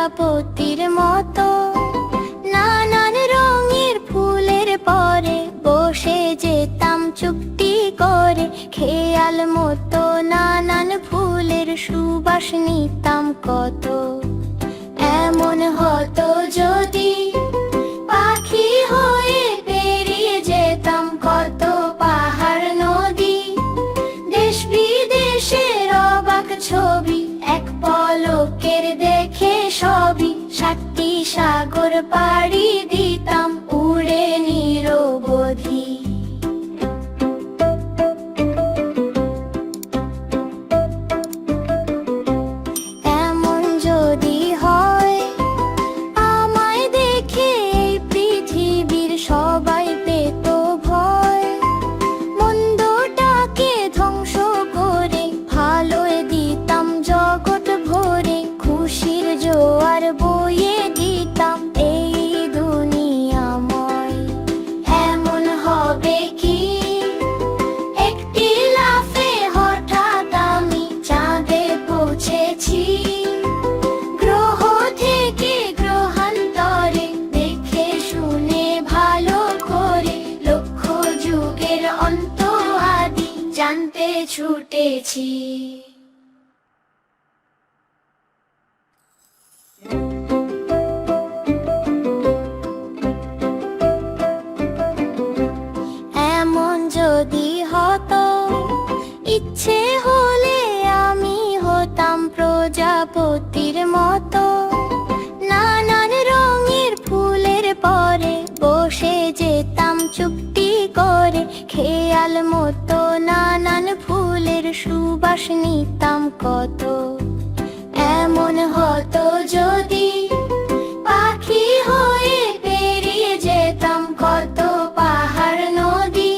প্রজাপতির মতো নানান রঙের ফুলের পরে বসে যেতাম চুপটি করে। খেয়াল মতো নানান ফুলের সুবাস নিতাম কত। এমন হতো যদি পাখি হয়ে পেরিয়ে যেতাম কত পাহাড় নদী, দেশ বিদেশের অবাক ছবি এক পলকের দেখে সবই। 7টি সাগর পাড়ি দিতাম উড়ে নিরবধি। এমন যদি হয় আমায় দেখে এই পৃথিবীর সবাই পেত ভয়, মন্দটাকে ধ্বংস করে ভালোয় দিতাম জগৎ ভরে। খুশির জোয়ার বইয়ে দিতাম এই দুনিয়াময়। এমন হবে কি একটি লাফে হঠাৎ আমি চাঁদে পৌঁছেছি, গ্রহ থেকে গ্রহান্তরে দেখে শুনে ভালো করে। লক্ষ যুগের অন্ত আদি জানতে ছুটেছি। এমন যদি হতো ইচ্ছে হলে আমি হতাম প্রজাপতির মতো নানান রঙের ফুলের পরে বসে যেতাম চুপটি করে। খেয়াল মতো নানান ফুলের সুবাস নিতাম কত। এমন হতো যদি পাখি হয়ে পেরিয়ে যেতাম কত পাহাড় নদী,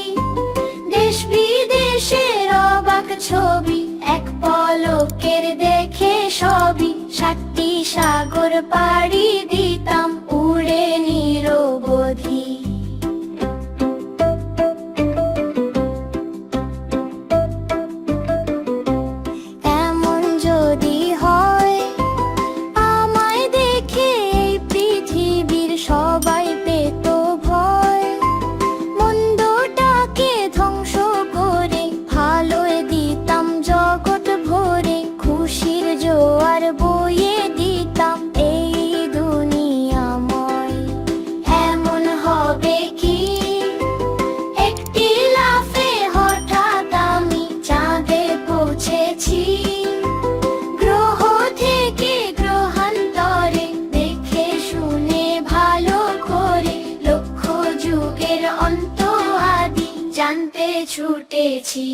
দেশ বিদেশের অবাক ছবি এক পলকের দেখে সবই। 7টি সাগর পাড়ি দিতাম উড়ে নিরবধি। এমন যদি হয় আমায় দেখে এই পৃথিবীর সবাই পেত ভয়, মন্দটাকে ধ্বংস করে ভালোয় দিতাম জগৎ ভরে। খুশির জোয়ার বইয়ে দিতাম এই দুনিয়াময়। এমন হবে কি একটি লাফে হঠাৎ আমি চাঁদে পৌঁছেছি, গ্রহ থেকে গ্রহান্তরে দেখে শুনে ভালো করে। লক্ষ যুগের অন্ত আদি জানতে ছুটেছি।